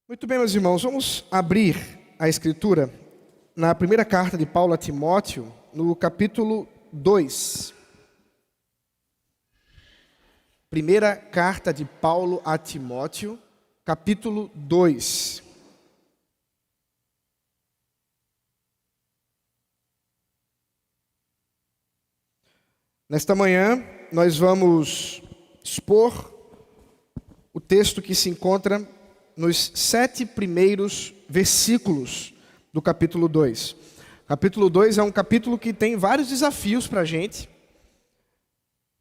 Muito bem, meus irmãos, vamos abrir a Escritura na primeira carta de Paulo a Timóteo, no capítulo 2. Primeira carta de Paulo a Timóteo, capítulo 2. Nesta manhã, nós vamos expor o texto que se encontra nos 7 primeiros versículos do capítulo 2. Capítulo 2 é um capítulo que tem vários desafios para a gente.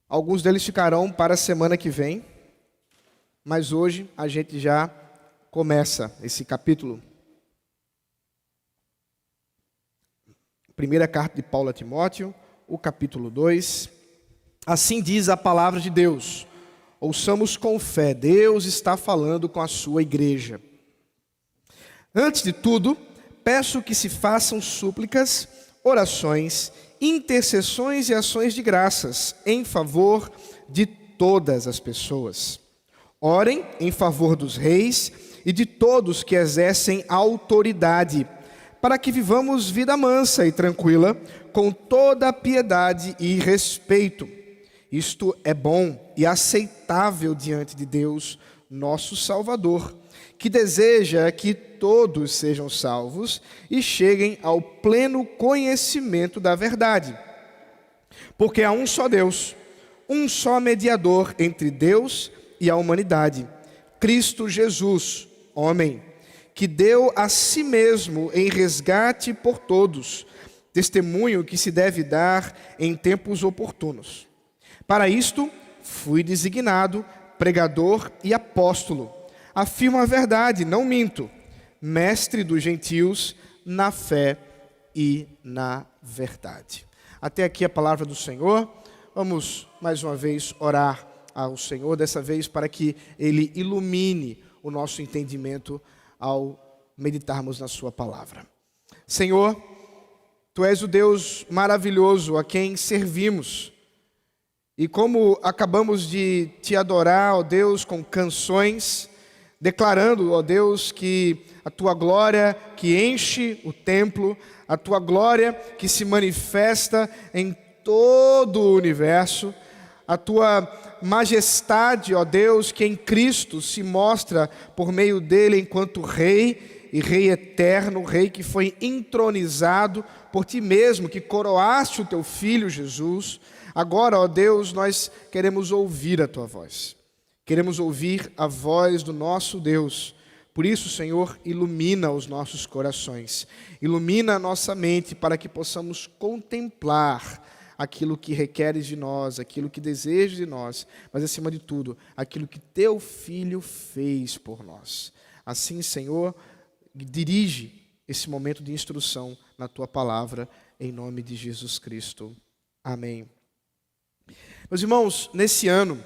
Alguns deles ficarão para a semana que vem, mas hoje a gente já começa esse capítulo. Primeira carta de Paulo a Timóteo, o capítulo 2. Assim diz a palavra de Deus. Ouçamos com fé, Deus está falando com a sua igreja. Antes de tudo, peço que se façam súplicas, orações, intercessões e ações de graças em favor de todas as pessoas. Orem em favor dos reis e de todos que exercem autoridade, para que vivamos vida mansa e tranquila, com toda a piedade e respeito. Isto é bom e aceitável diante de Deus, nosso Salvador, que deseja que todos sejam salvos e cheguem ao pleno conhecimento da verdade. Porque há um só Deus, um só mediador entre Deus e a humanidade, Cristo Jesus, homem, que deu a si mesmo em resgate por todos, testemunho que se deve dar em tempos oportunos. Para isto, fui designado pregador e apóstolo. Afirmo a verdade, não minto. Mestre dos gentios na fé e na verdade. Até aqui a palavra do Senhor. Vamos mais uma vez orar ao Senhor, dessa vez para que Ele ilumine o nosso entendimento ao meditarmos na Sua palavra. Senhor, Tu és o Deus maravilhoso a quem servimos. E como acabamos de Te adorar, ó Deus, com canções, declarando, ó Deus, que a Tua glória que enche o templo, a Tua glória que se manifesta em todo o universo, a Tua majestade, ó Deus, que em Cristo se mostra por meio dele enquanto Rei, e Rei eterno, Rei que foi entronizado por Ti mesmo, que coroaste o Teu Filho Jesus. Agora, ó Deus, nós queremos ouvir a Tua voz. Queremos ouvir a voz do nosso Deus. Por isso, Senhor, ilumina os nossos corações. Ilumina a nossa mente para que possamos contemplar aquilo que requeres de nós, aquilo que desejas de nós, mas acima de tudo, aquilo que Teu Filho fez por nós. Assim, Senhor, dirige esse momento de instrução na Tua palavra, em nome de Jesus Cristo. Amém. Meus irmãos, nesse ano,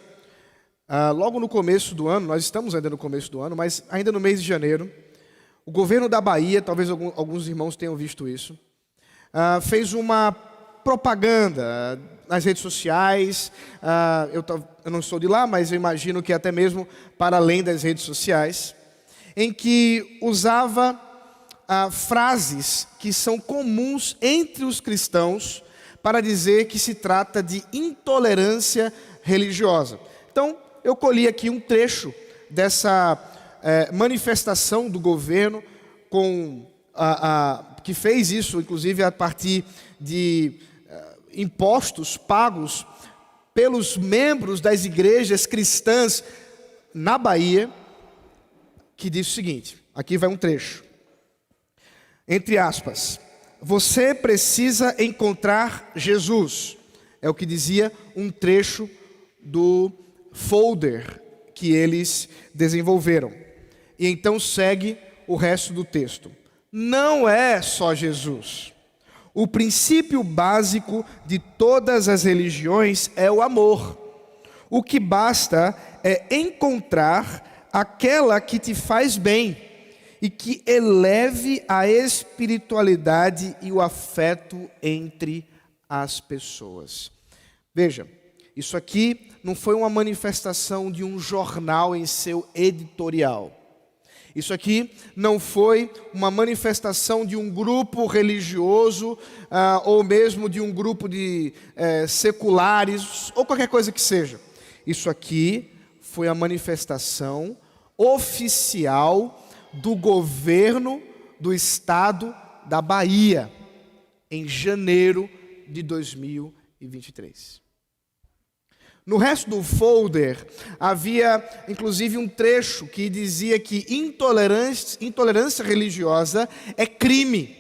logo no começo do ano, nós estamos ainda no começo do ano, mas ainda no mês de janeiro, o governo da Bahia, talvez alguns irmãos tenham visto isso, fez uma propaganda nas redes sociais. Eu não sou de lá, mas eu imagino que até mesmo para além das redes sociais, em que usava frases que são comuns entre os cristãos para dizer que se trata de intolerância religiosa. Então, eu colhi aqui um trecho dessa manifestação do governo, que fez isso, inclusive, a partir de impostos pagos pelos membros das igrejas cristãs na Bahia, que diz o seguinte, aqui vai um trecho, entre aspas: você precisa encontrar Jesus. É o que dizia um trecho do folder que eles desenvolveram. E então segue o resto do texto. Não é só Jesus. O princípio básico de todas as religiões é o amor. O que basta é encontrar aquela que te faz bem e que eleve a espiritualidade e o afeto entre as pessoas. Veja, isso aqui não foi uma manifestação de um jornal em seu editorial. Isso aqui não foi uma manifestação de um grupo religioso, ou mesmo de um grupo de seculares, ou qualquer coisa que seja. Isso aqui foi a manifestação oficial do governo do estado da Bahia, em janeiro de 2023. No resto do folder, havia inclusive um trecho que dizia que intolerância religiosa é crime.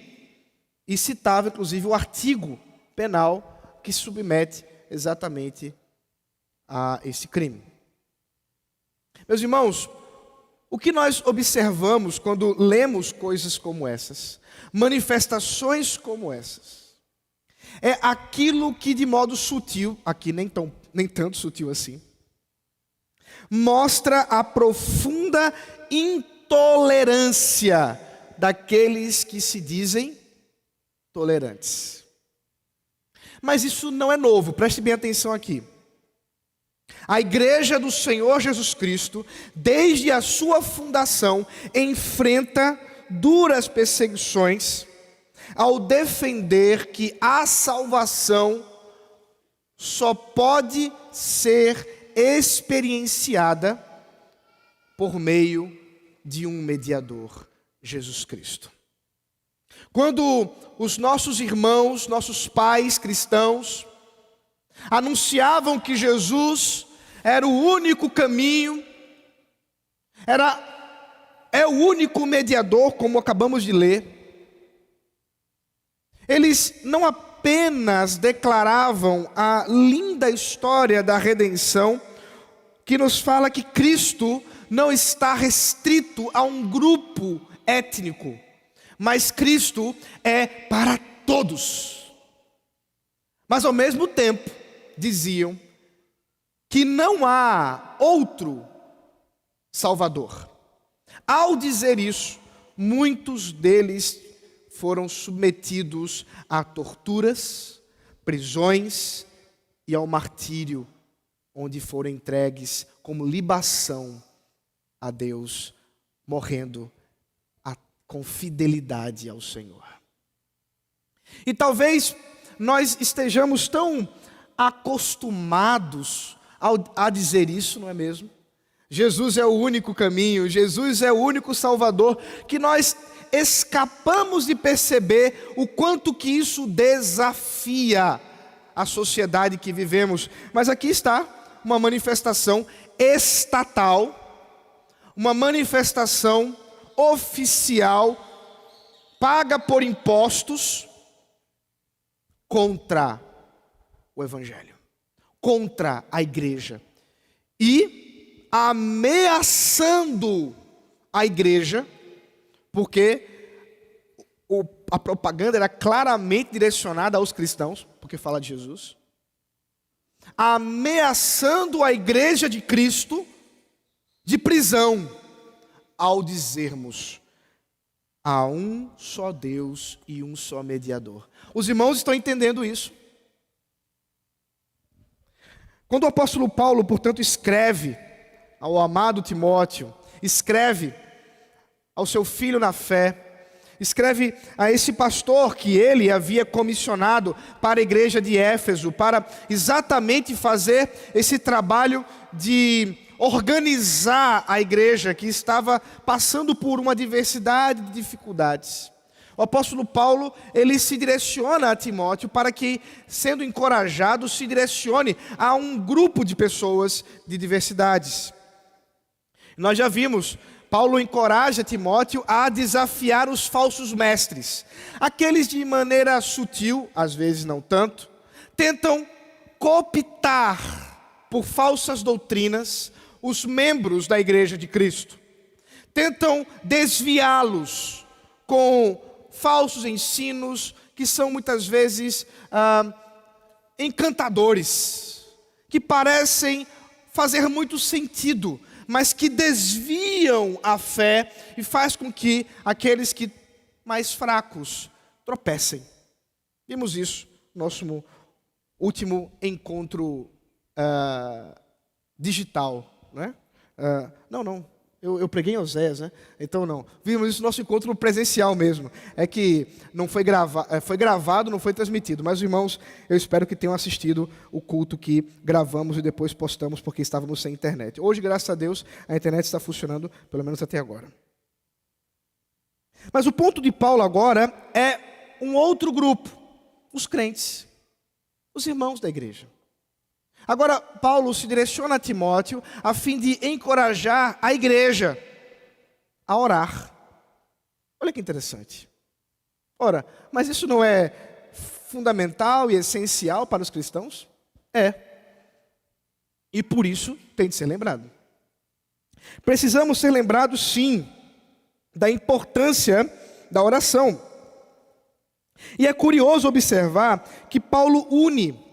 E citava inclusive o artigo penal que submete exatamente a esse crime. Meus irmãos, o que nós observamos quando lemos coisas como essas, manifestações como essas, é aquilo que de modo sutil, aqui nem tanto sutil assim, mostra a profunda intolerância daqueles que se dizem tolerantes. Mas isso não é novo, preste bem atenção aqui. A igreja do Senhor Jesus Cristo, desde a sua fundação, enfrenta duras perseguições ao defender que a salvação só pode ser experienciada por meio de um mediador, Jesus Cristo. Quando os nossos irmãos, nossos pais cristãos, anunciavam que Jesus era o único caminho, é o único mediador, como acabamos de ler, eles não apenas declaravam a linda história da redenção, que nos fala que Cristo não está restrito a um grupo étnico, mas Cristo é para todos. Mas ao mesmo tempo, diziam que não há outro Salvador. Ao dizer isso, muitos deles foram submetidos a torturas, prisões e ao martírio, onde foram entregues como libação a Deus, morrendo com fidelidade ao Senhor. E talvez nós estejamos tão acostumados a dizer isso, não é mesmo? Jesus é o único caminho, Jesus é o único Salvador, que nós escapamos de perceber o quanto que isso desafia a sociedade que vivemos. Mas aqui está uma manifestação estatal, uma manifestação oficial, paga por impostos, contra o Evangelho, contra a igreja, e ameaçando a igreja, porque a propaganda era claramente direcionada aos cristãos, porque fala de Jesus, ameaçando a igreja de Cristo de prisão, ao dizermos: há um só Deus e um só mediador. Os irmãos estão entendendo isso? Quando o apóstolo Paulo, portanto, escreve ao amado Timóteo, escreve ao seu filho na fé, escreve a esse pastor que ele havia comissionado para a igreja de Éfeso, para exatamente fazer esse trabalho de organizar a igreja que estava passando por uma diversidade de dificuldades. O apóstolo Paulo, ele se direciona a Timóteo para que, sendo encorajado, se direcione a um grupo de pessoas de diversidades. Nós já vimos, Paulo encoraja Timóteo a desafiar os falsos mestres. Aqueles de maneira sutil, às vezes não tanto, tentam cooptar por falsas doutrinas os membros da igreja de Cristo. Tentam desviá-los com falsos ensinos que são muitas vezes encantadores, que parecem fazer muito sentido, mas que desviam a fé e faz com que aqueles que mais fracos tropecem. Vimos isso no nosso último encontro digital, né? Eu preguei em Oséias, né? Então não. Vimos isso no nosso encontro presencial mesmo. É que não foi foi gravado, não foi transmitido. Mas, irmãos, eu espero que tenham assistido o culto que gravamos e depois postamos porque estávamos sem internet. Hoje, graças a Deus, a internet está funcionando, pelo menos até agora. Mas o ponto de Paulo agora é um outro grupo, os crentes, os irmãos da igreja. Agora, Paulo se direciona a Timóteo a fim de encorajar a igreja a orar. Olha que interessante. Ora, mas isso não é fundamental e essencial para os cristãos? É. E por isso tem de ser lembrado. Precisamos ser lembrados, sim, da importância da oração. E é curioso observar que Paulo une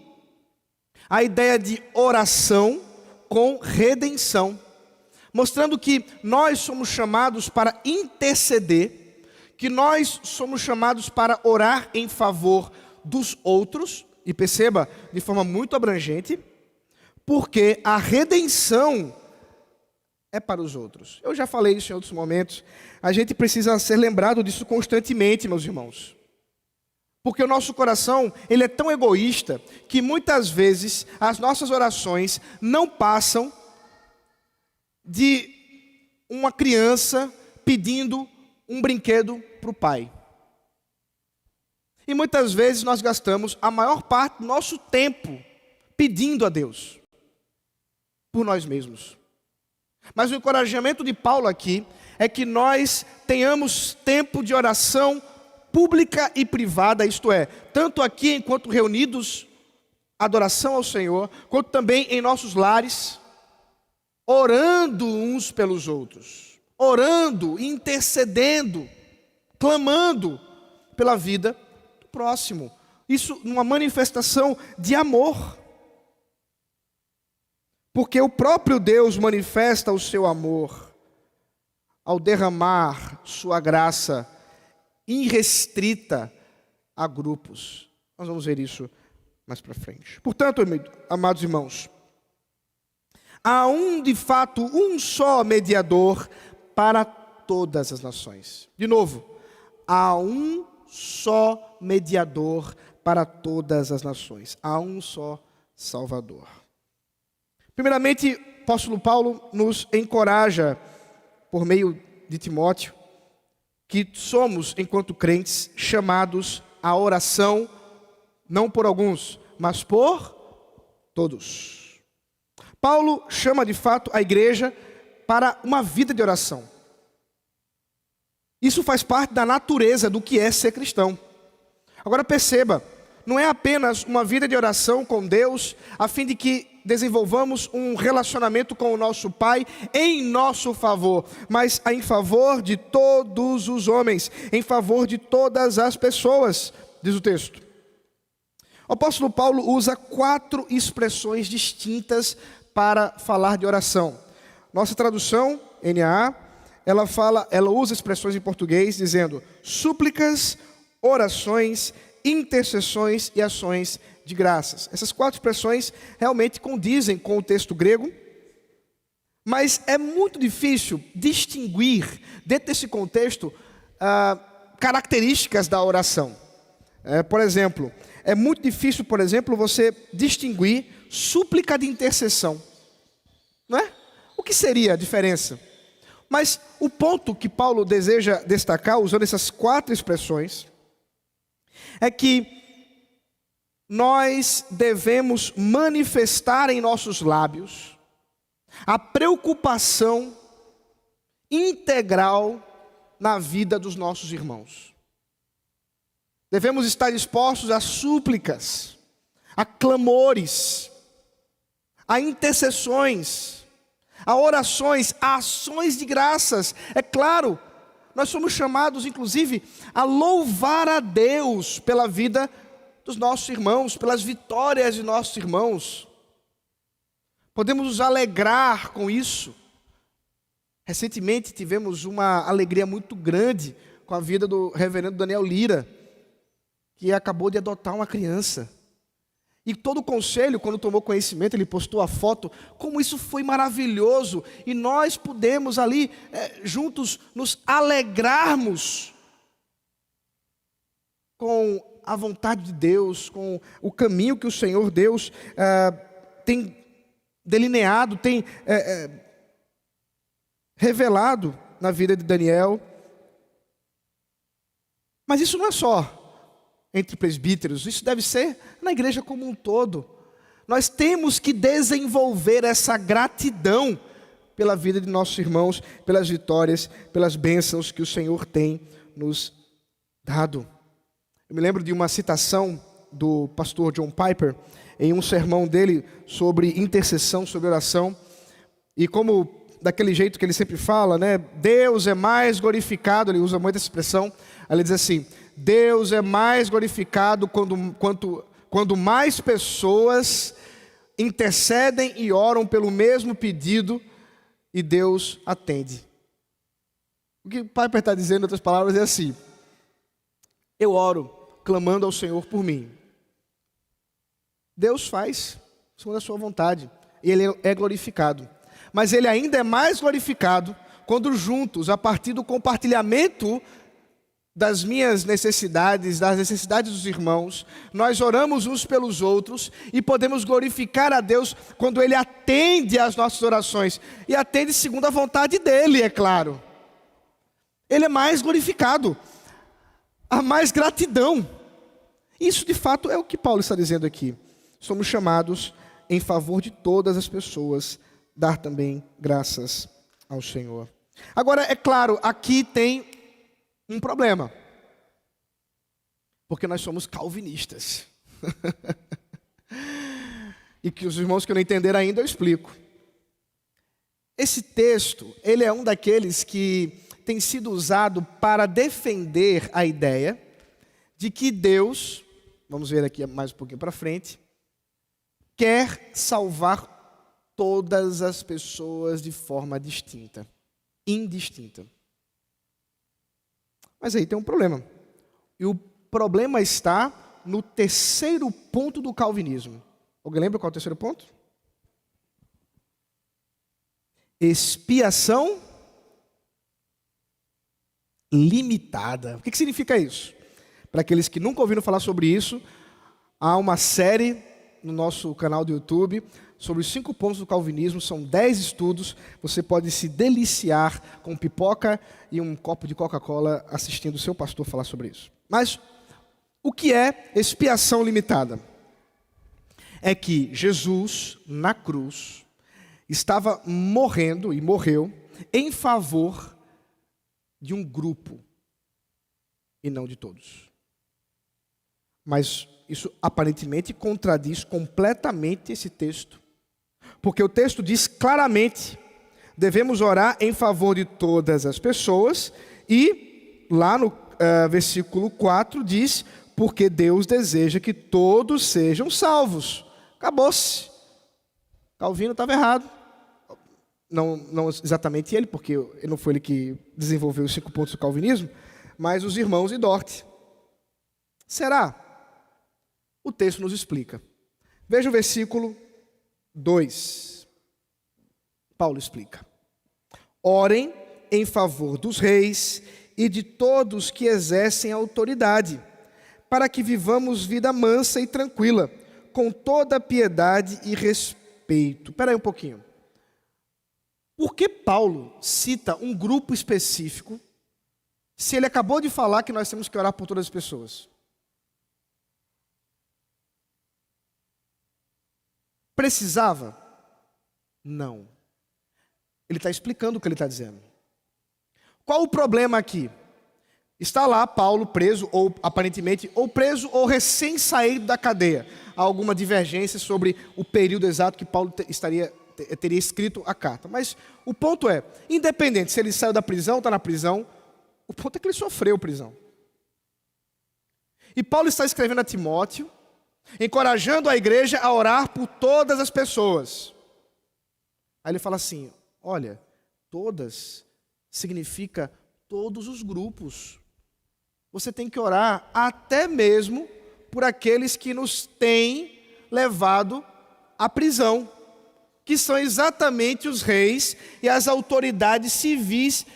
a ideia de oração com redenção, mostrando que nós somos chamados para interceder, que nós somos chamados para orar em favor dos outros, e perceba, de forma muito abrangente, porque a redenção é para os outros. Eu já falei isso em outros momentos, a gente precisa ser lembrado disso constantemente, meus irmãos. Porque o nosso coração, ele é tão egoísta, que muitas vezes as nossas orações não passam de uma criança pedindo um brinquedo para o pai. E muitas vezes nós gastamos a maior parte do nosso tempo pedindo a Deus por nós mesmos. Mas o encorajamento de Paulo aqui é que nós tenhamos tempo de oração pública e privada, isto é, tanto aqui enquanto reunidos, adoração ao Senhor, quanto também em nossos lares, orando uns pelos outros, orando, intercedendo, clamando pela vida do próximo. Isso numa manifestação de amor. Porque o próprio Deus manifesta o seu amor ao derramar sua graça irrestrita a grupos. Nós vamos ver isso mais para frente. Portanto, amados irmãos, há de fato, um só mediador para todas as nações. De novo, há um só mediador para todas as nações. Há um só Salvador. Primeiramente, o apóstolo Paulo nos encoraja, por meio de Timóteo, que somos, enquanto crentes, chamados à oração, não por alguns, mas por todos. Paulo chama de fato a igreja para uma vida de oração. Isso faz parte da natureza do que é ser cristão. Agora perceba, não é apenas uma vida de oração com Deus, a fim de que desenvolvamos um relacionamento com o nosso Pai em nosso favor, mas em favor de todos os homens, em favor de todas as pessoas, diz o texto. O apóstolo Paulo usa 4 expressões distintas para falar de oração. Nossa tradução, NAA, ela usa expressões em português dizendo súplicas, orações, intercessões e ações de graças. Essas 4 expressões realmente condizem com o texto grego, mas é muito difícil distinguir, dentro desse contexto, características da oração. Por exemplo, é muito difícil, por exemplo, você distinguir súplica de intercessão. Não é? O que seria a diferença? Mas o ponto que Paulo deseja destacar, usando essas 4 expressões, é que nós devemos manifestar em nossos lábios a preocupação integral na vida dos nossos irmãos. Devemos estar dispostos a súplicas, a clamores, a intercessões, a orações, a ações de graças. É claro, nós somos chamados, inclusive, a louvar a Deus pela vida dos nossos irmãos, pelas vitórias de nossos irmãos. Podemos nos alegrar com isso. Recentemente tivemos uma alegria muito grande com a vida do reverendo Daniel Lira, que acabou de adotar uma criança. E todo o conselho, quando tomou conhecimento, ele postou a foto, como isso foi maravilhoso. E nós pudemos ali, juntos, nos alegrarmos com a vontade de Deus, com o caminho que o Senhor Deus tem delineado, tem revelado na vida de Daniel. Mas isso não é só entre presbíteros, isso deve ser na igreja como um todo. Nós temos que desenvolver essa gratidão pela vida de nossos irmãos, pelas vitórias, pelas bênçãos que o Senhor tem nos dado. Eu me lembro de uma citação do pastor John Piper, em um sermão dele sobre intercessão, sobre oração, e como daquele jeito que ele sempre fala, né? Deus é mais glorificado, ele usa muito essa expressão, ele diz assim: Deus é mais glorificado quando mais pessoas intercedem e oram pelo mesmo pedido e Deus atende. O que Piper está dizendo, em outras palavras, é assim: eu oro clamando ao Senhor por mim. Deus faz segundo a sua vontade e Ele é glorificado. Mas Ele ainda é mais glorificado quando juntos, a partir do compartilhamento das minhas necessidades, das necessidades dos irmãos, nós oramos uns pelos outros e podemos glorificar a Deus quando Ele atende às nossas orações. E atende segundo a vontade dEle, é claro. Ele é mais glorificado. Há mais gratidão. Isso de fato é o que Paulo está dizendo aqui. Somos chamados em favor de todas as pessoas, dar também graças ao Senhor. Agora, é claro, aqui tem um problema. Porque nós somos calvinistas. E que os irmãos que não entenderam ainda, eu explico. Esse texto, ele é um daqueles que tem sido usado para defender a ideia de que Deus, vamos ver aqui mais um pouquinho para frente, quer salvar todas as pessoas de forma distinta, indistinta. Mas aí tem um problema. E o problema está no terceiro ponto do calvinismo. Alguém lembra qual é o terceiro ponto? Expiação limitada. O que significa isso? Para aqueles que nunca ouviram falar sobre isso, há uma série no nosso canal do YouTube sobre os 5 pontos do calvinismo. São 10 estudos. Você pode se deliciar com pipoca e um copo de Coca-Cola assistindo o seu pastor falar sobre isso. Mas o que é expiação limitada? É que Jesus, na cruz, estava morrendo e morreu em favor de um grupo e não de todos. Mas isso aparentemente contradiz completamente esse texto. Porque o texto diz claramente: devemos orar em favor de todas as pessoas. E lá no versículo 4 diz: porque Deus deseja que todos sejam salvos. Acabou-se. Calvino estava errado. Não exatamente ele, porque não foi ele que desenvolveu os 5 pontos do calvinismo, mas os irmãos de Dort. Será? O texto nos explica. Veja o versículo 2. Paulo explica: orem em favor dos reis e de todos que exercem autoridade, para que vivamos vida mansa e tranquila, com toda piedade e respeito. Espera aí um pouquinho. Por que Paulo cita um grupo específico, se ele acabou de falar que nós temos que orar por todas as pessoas? Precisava? Não. Ele está explicando o que ele está dizendo. Qual o problema aqui? Está lá Paulo preso, ou aparentemente, ou preso ou recém-saído da cadeia. Há alguma divergência sobre o período exato que Paulo teria escrito a carta. Mas o ponto é, independente se ele saiu da prisão, está na prisão, o ponto é que ele sofreu prisão. E Paulo está escrevendo a Timóteo, encorajando a igreja a orar por todas as pessoas. Aí ele fala assim: olha, todas significa todos os grupos. Você tem que orar até mesmo por aqueles que nos têm levado à prisão, que são exatamente os reis e as autoridades civis,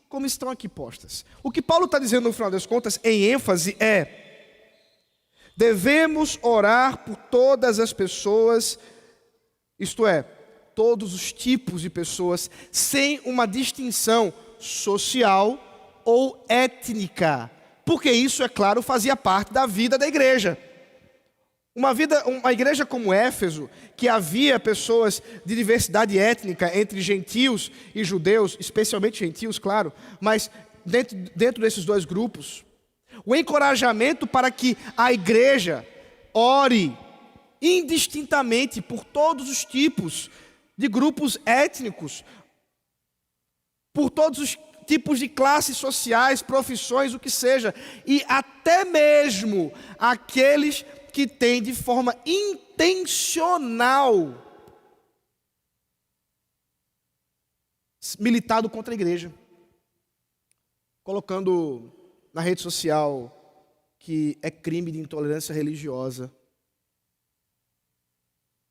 como estão aqui postas. O que Paulo está dizendo no final das contas, em ênfase, é: devemos orar por todas as pessoas, isto é, todos os tipos de pessoas, sem uma distinção social ou étnica, porque isso, é claro, fazia parte da vida da igreja. Uma igreja como Éfeso, que havia pessoas de diversidade étnica entre gentios e judeus, especialmente gentios, claro, mas dentro desses dois grupos, o encorajamento para que a igreja ore indistintamente por todos os tipos de grupos étnicos, por todos os tipos de classes sociais, profissões, o que seja, e até mesmo aqueles que têm de forma intencional militado contra a igreja, colocando na rede social que é crime de intolerância religiosa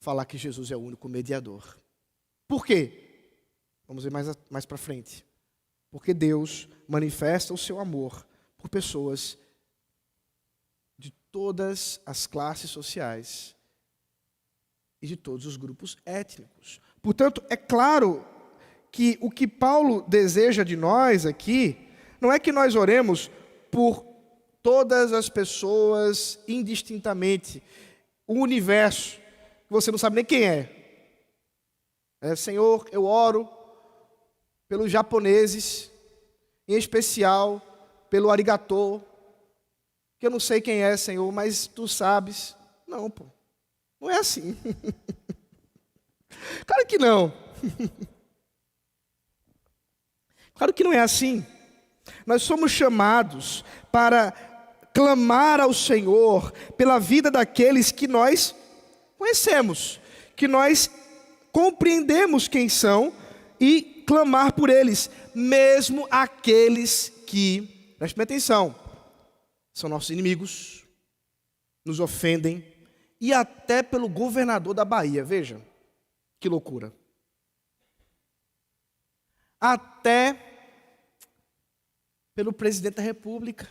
falar que Jesus é o único mediador. Por quê? Vamos ver mais para frente. Porque Deus manifesta o seu amor por pessoas de todas as classes sociais e de todos os grupos étnicos. Portanto, é claro que o que Paulo deseja de nós aqui não é que nós oremos por todas as pessoas indistintamente, o universo, que você não sabe nem quem é. Senhor, eu oro pelos japoneses, em especial pelo arigatô, que eu não sei quem é, Senhor, mas tu sabes. Não, pô, não é assim. Claro que não. Claro que não é assim. Nós somos chamados para clamar ao Senhor pela vida daqueles que nós conhecemos, que nós compreendemos quem são e clamar por eles, mesmo aqueles que, prestem atenção, são nossos inimigos, nos ofendem, e até pelo governador da Bahia, veja, que loucura. Até pelo presidente da República,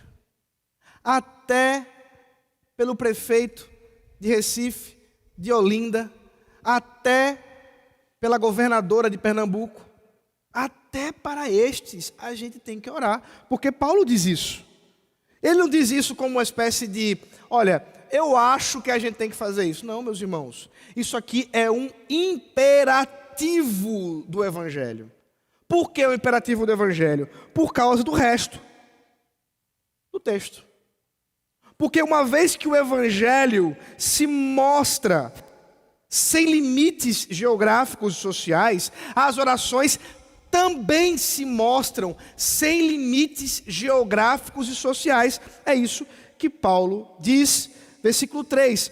até pelo prefeito de Recife, de Olinda, até pela governadora de Pernambuco, até para estes a gente tem que orar, porque Paulo diz isso. Ele não diz isso como uma espécie de, olha, eu acho que a gente tem que fazer isso. Não, meus irmãos, isso aqui é um imperativo do Evangelho. Por que o imperativo do Evangelho? Por causa do resto do texto. Porque uma vez que o Evangelho se mostra sem limites geográficos e sociais, as orações também se mostram sem limites geográficos e sociais. É isso que Paulo diz, versículo 3.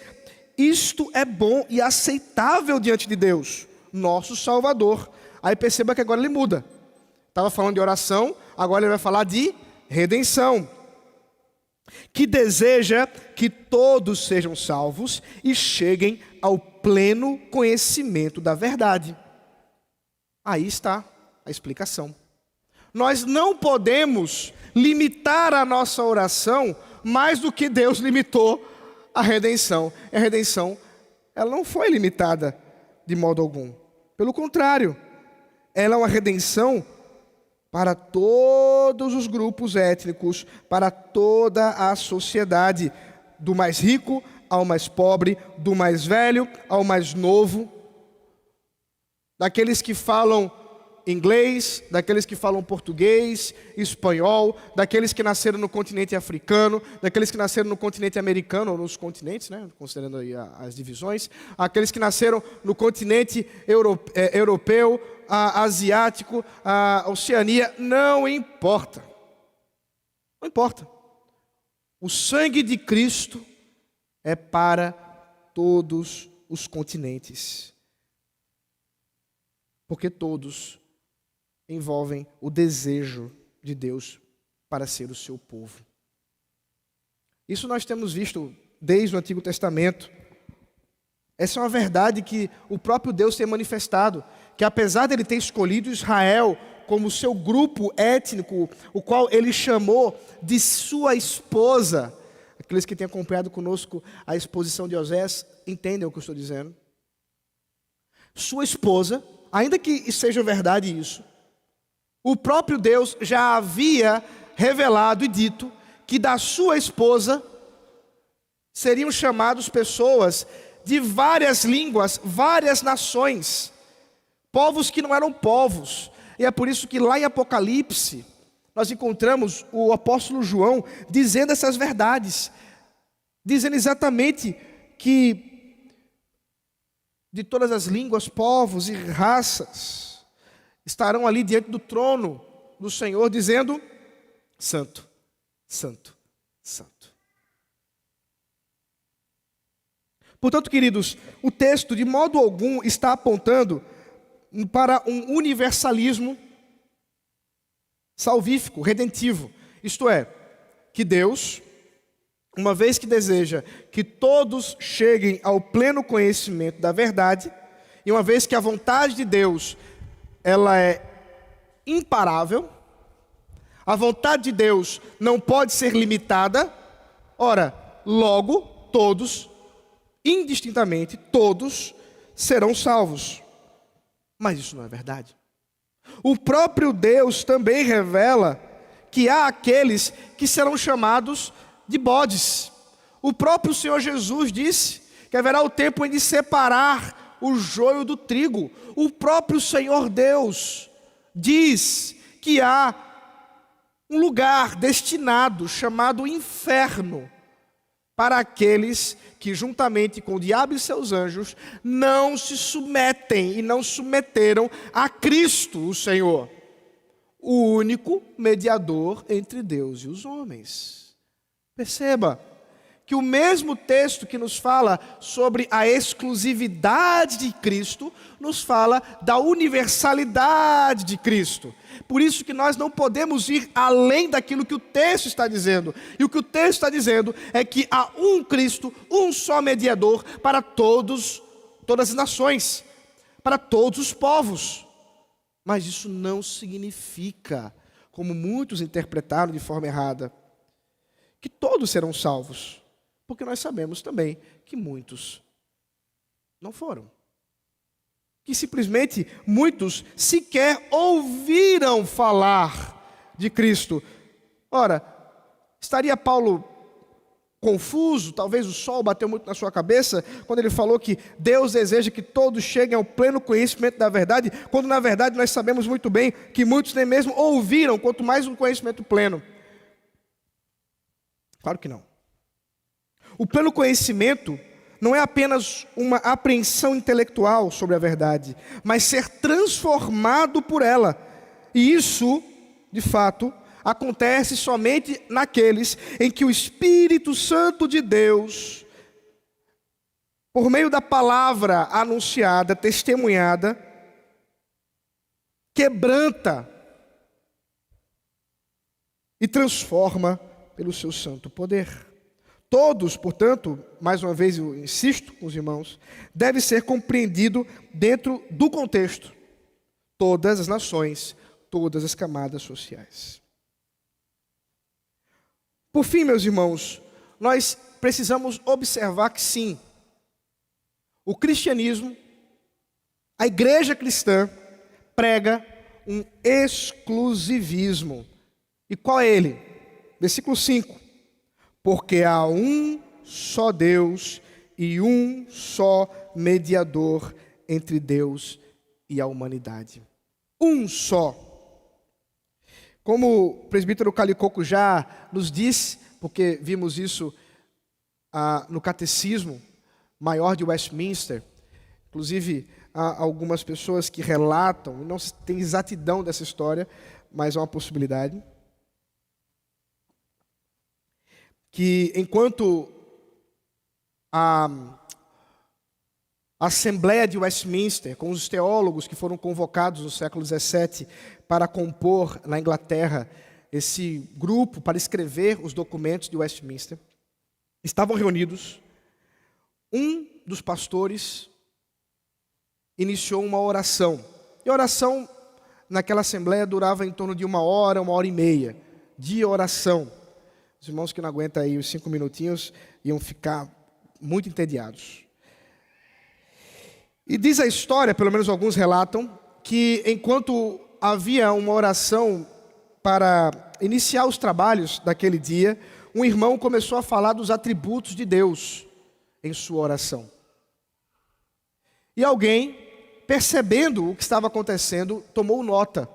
Isto é bom e aceitável diante de Deus, nosso Salvador. Aí perceba que agora ele muda. Estava falando de oração, agora ele vai falar de redenção. Que deseja que todos sejam salvos e cheguem ao pleno conhecimento da verdade. Aí está a explicação. Nós não podemos limitar a nossa oração mais do que Deus limitou a redenção. A redenção, ela não foi limitada de modo algum. Pelo contrário, ela é uma redenção para todos os grupos étnicos, para toda a sociedade, do mais rico ao mais pobre, do mais velho ao mais novo, daqueles que falam inglês, daqueles que falam português, espanhol, daqueles que nasceram no continente africano, daqueles que nasceram no continente americano, ou nos continentes, né, considerando aí as divisões, aqueles que nasceram no continente europeu, asiático, a Oceania, não importa. Não importa. O sangue de Cristo é para todos os continentes. Porque todos envolvem o desejo de Deus para ser o seu povo. Isso nós temos visto desde o Antigo Testamento. Essa é uma verdade que o próprio Deus tem manifestado, que apesar de Ele ter escolhido Israel como seu grupo étnico, o qual Ele chamou de sua esposa, aqueles que têm acompanhado conosco a exposição de Osés, entendem o que eu estou dizendo. Sua esposa, ainda que seja verdade isso, o próprio Deus já havia revelado e dito que da sua esposa seriam chamados pessoas de várias línguas, várias nações, povos que não eram povos. E é por isso que lá em Apocalipse, nós encontramos o apóstolo João dizendo essas verdades, dizendo exatamente que de todas as línguas, povos e raças estarão ali diante do trono do Senhor, dizendo: Santo, Santo, Santo. Portanto, queridos, o texto de modo algum está apontando para um universalismo salvífico, redentivo. Isto é, que Deus, uma vez que deseja que todos cheguem ao pleno conhecimento da verdade, e uma vez que a vontade de Deus, ela é imparável, a vontade de Deus não pode ser limitada, ora, logo, todos, indistintamente, todos serão salvos. Mas isso não é verdade. O próprio Deus também revela que há aqueles que serão chamados de bodes. O próprio Senhor Jesus disse que haverá o tempo em de separar o joio do trigo. O próprio Senhor Deus diz que há um lugar destinado, chamado inferno, para aqueles que, juntamente com o diabo e seus anjos, não se submetem e não submeteram a Cristo, o Senhor, o único mediador entre Deus e os homens. Perceba que o mesmo texto que nos fala sobre a exclusividade de Cristo, nos fala da universalidade de Cristo. Por isso que nós não podemos ir além daquilo que o texto está dizendo. E o que o texto está dizendo é que há um Cristo, um só mediador para todas as nações, para todos os povos. Mas isso não significa, como muitos interpretaram de forma errada, que todos serão salvos. Porque nós sabemos também que muitos não foram. Que simplesmente muitos sequer ouviram falar de Cristo. Ora, estaria Paulo confuso? Talvez o sol bateu muito na sua cabeça quando ele falou que Deus deseja que todos cheguem ao pleno conhecimento da verdade, quando na verdade nós sabemos muito bem que muitos nem mesmo ouviram, quanto mais um conhecimento pleno. Claro que não. O pleno conhecimento não é apenas uma apreensão intelectual sobre a verdade, mas ser transformado por ela. E isso, de fato, acontece somente naqueles em que o Espírito Santo de Deus, por meio da palavra anunciada, testemunhada, quebranta e transforma pelo seu santo poder. Todos, portanto, mais uma vez eu insisto com os irmãos, deve ser compreendido dentro do contexto. Todas as nações, todas as camadas sociais. Por fim, meus irmãos, nós precisamos observar que sim, o cristianismo, a igreja cristã, prega um exclusivismo. E qual é ele? Versículo 5. Porque há um só Deus e um só mediador entre Deus e a humanidade. Um só. Como o presbítero Calicoco já nos disse, porque vimos isso no Catecismo Maior de Westminster, inclusive há algumas pessoas que relatam, não tem exatidão dessa história, mas é uma possibilidade, que enquanto a Assembleia de Westminster, com os teólogos que foram convocados no século XVII para compor na Inglaterra esse grupo para escrever os documentos de Westminster, estavam reunidos, um dos pastores iniciou uma oração. E a oração naquela assembleia durava em torno de 1 hora e meia de oração. Os irmãos que não aguentam aí os 5 minutinhos iam ficar muito entediados. E diz a história, pelo menos alguns relatam, que enquanto havia uma oração para iniciar os trabalhos daquele dia, um irmão começou a falar dos atributos de Deus em sua oração. E alguém, percebendo o que estava acontecendo, tomou nota.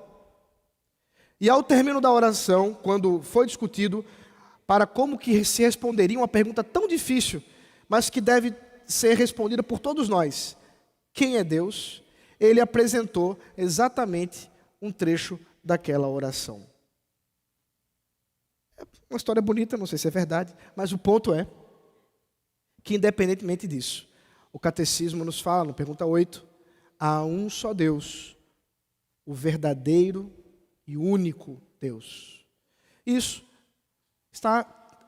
E ao término da oração, quando foi discutido para como que se responderia uma pergunta tão difícil, mas que deve ser respondida por todos nós: quem é Deus? Ele apresentou exatamente um trecho daquela oração. É uma história bonita, não sei se é verdade, mas o ponto é que, independentemente disso, o catecismo nos fala, no pergunta 8, há um só Deus, o verdadeiro e único Deus. Isso está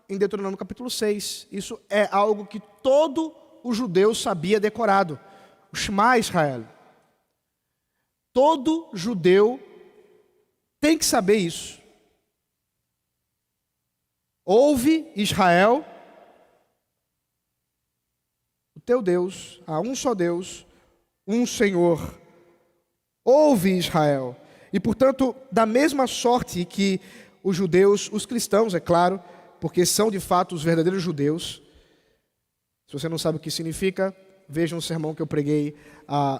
em Deuteronômio capítulo 6. Isso é algo que todo o judeu sabia decorado. O Shema Israel. Todo judeu tem que saber isso. Ouve, Israel, o teu Deus, há um só Deus, um Senhor. Ouve, Israel. E, portanto, da mesma sorte que os judeus, os cristãos, é claro, porque são de fato os verdadeiros judeus. Se você não sabe o que significa, veja um sermão que eu preguei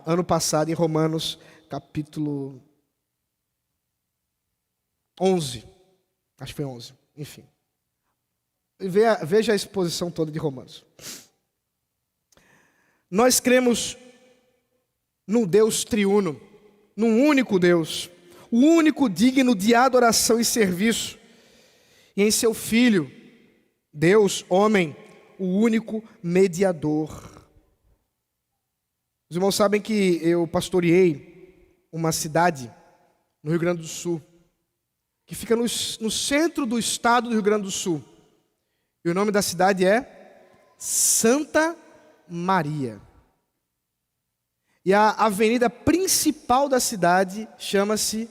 ano passado em Romanos, capítulo 11. Acho que foi 11, enfim. Veja a exposição toda de Romanos. Nós cremos num Deus triuno, num único Deus, o único digno de adoração e serviço, e em seu Filho, Deus, homem, o único mediador. Os irmãos sabem que eu pastoreei uma cidade no Rio Grande do Sul, que fica no centro do estado do Rio Grande do Sul. E o nome da cidade é Santa Maria. E a avenida principal da cidade chama-se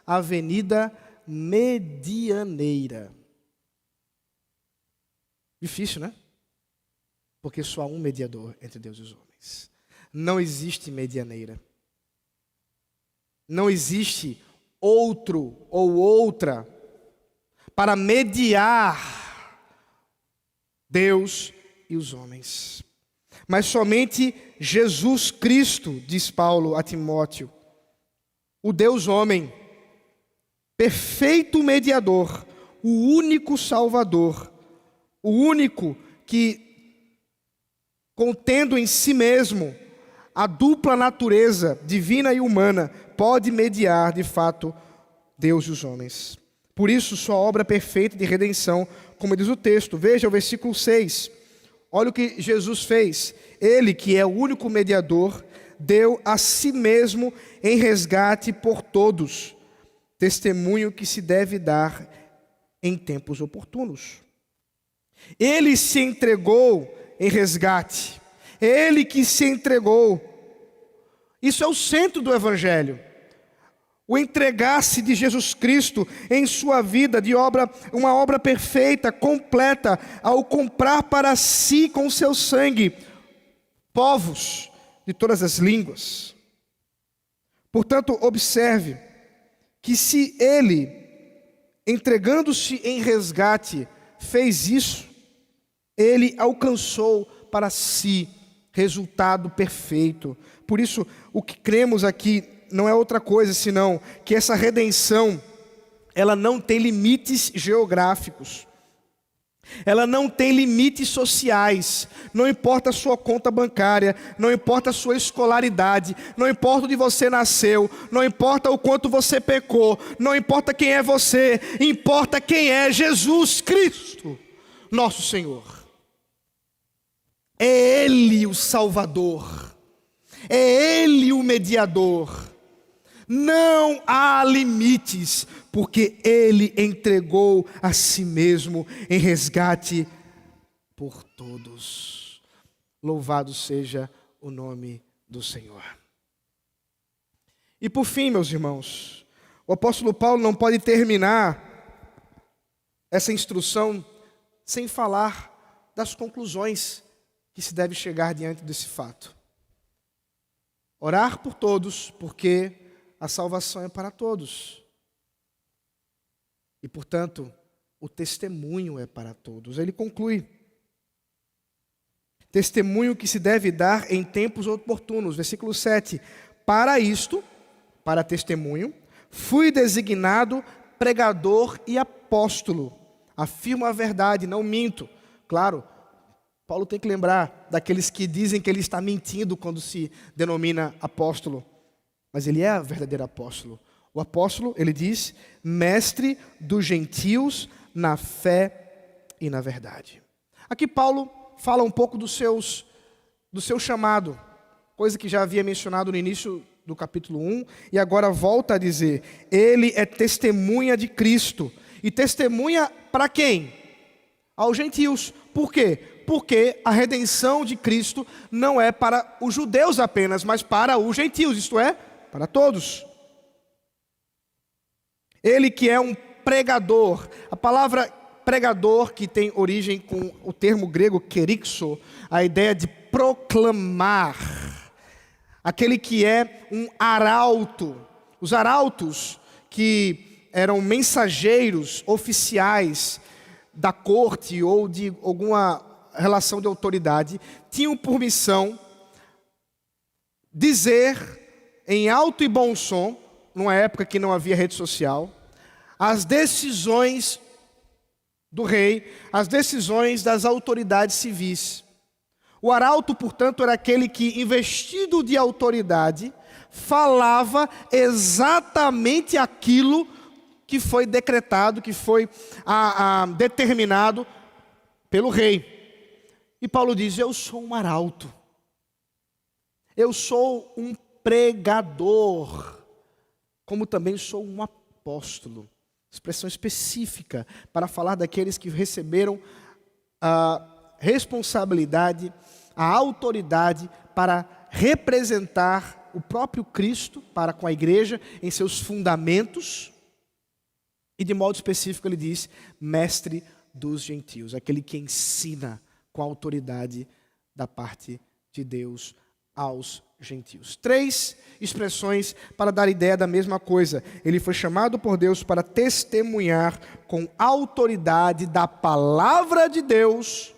Avenida Medianeira. Difícil, né? Porque só há um mediador entre Deus e os homens. Não existe medianeira. Não existe outro ou outra para mediar Deus e os homens. Mas somente Jesus Cristo, diz Paulo a Timóteo, o Deus homem, perfeito mediador, o único Salvador, o único que, contendo em si mesmo a dupla natureza divina e humana, pode mediar de fato Deus e os homens. Por isso, sua obra perfeita de redenção, como diz o texto, veja o versículo 6. Olha o que Jesus fez. Ele, que é o único mediador, deu a si mesmo em resgate por todos, testemunho que se deve dar em tempos oportunos. Ele se entregou em resgate. Ele que se entregou. Isso é o centro do Evangelho. O entregar-se de Jesus Cristo em sua vida, uma obra perfeita, completa, ao comprar para si com seu sangue povos de todas as línguas. Portanto, observe que se ele, entregando-se em resgate, fez isso, ele alcançou para si resultado perfeito. Por isso, o que cremos aqui não é outra coisa senão que essa redenção, ela não tem limites geográficos. Ela não tem limites sociais. Não importa a sua conta bancária, não importa a sua escolaridade, não importa onde você nasceu, não importa o quanto você pecou, não importa quem é você, importa quem é Jesus Cristo, nosso Senhor. É Ele o Salvador, é Ele o mediador. Não há limites, porque Ele entregou a si mesmo em resgate por todos. Louvado seja o nome do Senhor. E por fim, meus irmãos, o apóstolo Paulo não pode terminar essa instrução sem falar das conclusões que se deve chegar diante desse fato. Orar por todos, porque a salvação é para todos. E, portanto, o testemunho é para todos. Ele conclui: testemunho que se deve dar em tempos oportunos. Versículo 7. Para isto, para testemunho, fui designado pregador e apóstolo. Afirmo a verdade, não minto. Claro, Paulo tem que lembrar daqueles que dizem que ele está mentindo quando se denomina apóstolo. Mas ele é o verdadeiro apóstolo. O apóstolo, ele diz, mestre dos gentios na fé e na verdade. Aqui Paulo fala um pouco do seu chamado, coisa que já havia mencionado no início do capítulo 1, e agora volta a dizer, ele é testemunha de Cristo. E testemunha para quem? Aos gentios. Por quê? Porque a redenção de Cristo não é para os judeus apenas, mas para os gentios, isto é, para todos. Ele que é um pregador. A palavra pregador, que tem origem com o termo grego kerixo, a ideia de proclamar. Aquele que é um arauto. Os arautos que eram mensageiros oficiais da corte ou de alguma relação de autoridade, tinham por missão dizer em alto e bom som, numa época que não havia rede social, as decisões do rei, as decisões das autoridades civis. O arauto, portanto, era aquele que, investido de autoridade, falava exatamente aquilo que foi decretado, que foi determinado pelo rei. E Paulo diz, eu sou um arauto. Eu sou um pregador, como também sou um apóstolo. Expressão específica para falar daqueles que receberam a responsabilidade, a autoridade para representar o próprio Cristo para com a igreja em seus fundamentos. E de modo específico ele diz, mestre dos gentios, aquele que ensina com a autoridade da parte de Deus aos gentios. 3 expressões para dar ideia da mesma coisa. Ele foi chamado por Deus para testemunhar com autoridade da palavra de Deus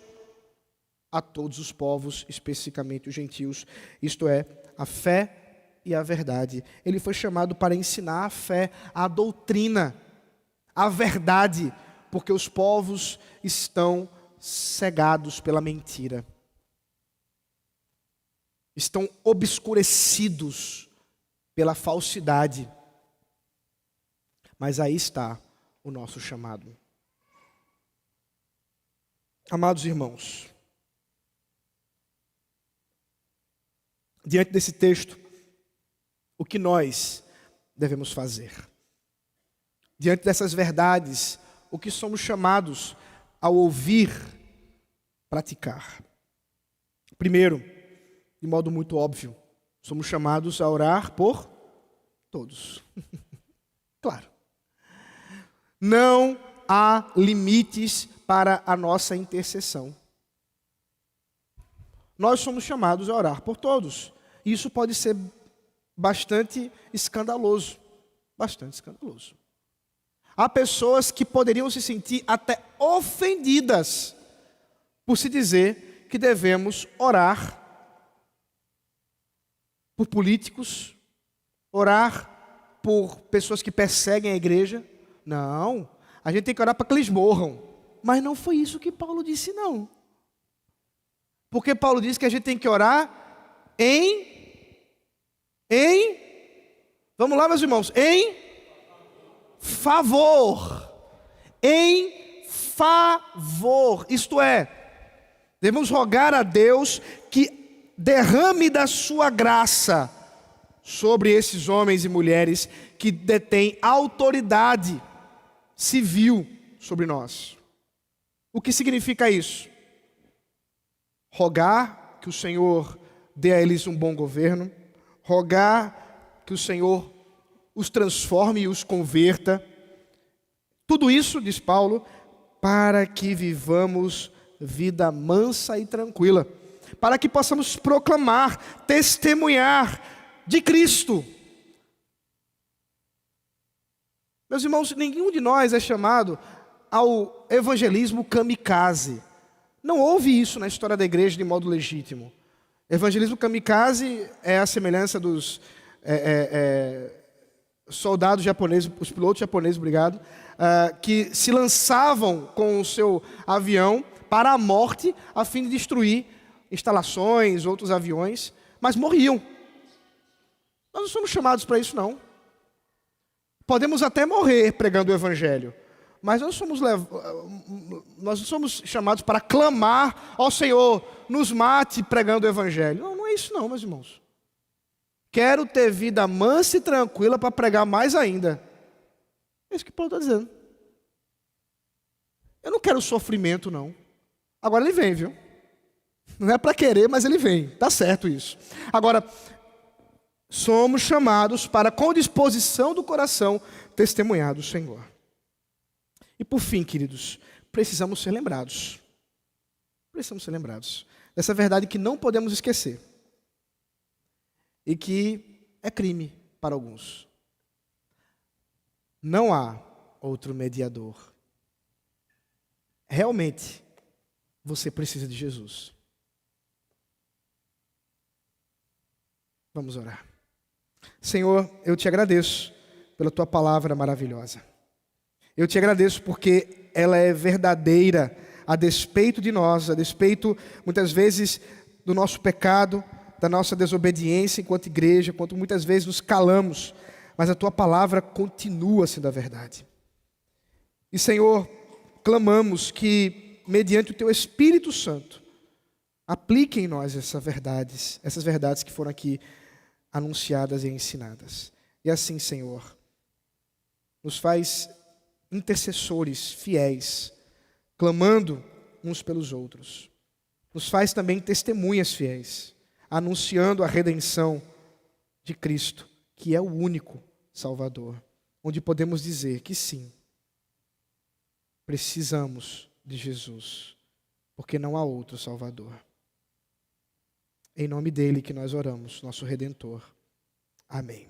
a todos os povos, especificamente os gentios, isto é, a fé e a verdade. Ele foi chamado para ensinar a fé, a doutrina, a verdade, porque os povos estão cegados pela mentira. Estão obscurecidos pela falsidade. Mas aí está o nosso chamado. Amados irmãos, diante desse texto, o que nós devemos fazer? Diante dessas verdades, o que somos chamados ao ouvir, praticar? Primeiro, de modo muito óbvio, somos chamados a orar por todos. Claro. Não há limites para a nossa intercessão. Nós somos chamados a orar por todos. Isso pode ser bastante escandaloso. Bastante escandaloso. Há pessoas que poderiam se sentir até ofendidas por se dizer que devemos orar por políticos, orar por pessoas que perseguem a igreja. Não, a gente tem que orar para que eles morram. Mas não foi isso que Paulo disse, não. Porque Paulo disse que a gente tem que orar vamos lá, meus irmãos, em favor. Em favor. Isto é, devemos rogar a Deus que derrame da sua graça sobre esses homens e mulheres que detêm autoridade civil sobre nós. O que significa isso? Rogar que o Senhor dê a eles um bom governo, rogar que o Senhor os transforme e os converta. Tudo isso, diz Paulo, para que vivamos vida mansa e tranquila, para que possamos proclamar, testemunhar de Cristo. Meus irmãos, nenhum de nós é chamado ao evangelismo kamikaze. Não houve isso na história da igreja de modo legítimo. Evangelismo kamikaze é a semelhança dos soldados japoneses, os pilotos japoneses, que se lançavam com o seu avião para a morte a fim de destruir instalações, outros aviões, mas morriam. Nós não somos chamados para isso, não. Podemos até morrer pregando o evangelho, mas nós não somos chamados para clamar ao Senhor, nos mate pregando o evangelho. Não, não é isso não, meus irmãos. Quero ter vida mansa e tranquila para pregar mais ainda. É isso que Paulo está dizendo. Eu não quero sofrimento, não. Agora ele vem, viu? Não é para querer, mas ele vem. Está certo isso. Agora, somos chamados para, com disposição do coração, testemunhar do Senhor. E por fim, queridos, precisamos ser lembrados. Precisamos ser lembrados dessa verdade que não podemos esquecer. E que é crime para alguns. Não há outro mediador. Realmente, você precisa de Jesus. Vamos orar. Senhor, eu te agradeço pela tua palavra maravilhosa. Eu te agradeço porque ela é verdadeira a despeito de nós, a despeito, muitas vezes, do nosso pecado, da nossa desobediência enquanto igreja, quanto muitas vezes nos calamos, mas a tua palavra continua sendo a verdade. E, Senhor, clamamos que, mediante o teu Espírito Santo, aplique em nós essas verdades que foram aqui anunciadas e ensinadas. E assim, Senhor, nos faz intercessores fiéis, clamando uns pelos outros. Nos faz também testemunhas fiéis, anunciando a redenção de Cristo, que é o único Salvador, onde podemos dizer que sim, precisamos de Jesus, porque não há outro Salvador. Em nome dele que nós oramos, nosso Redentor. Amém.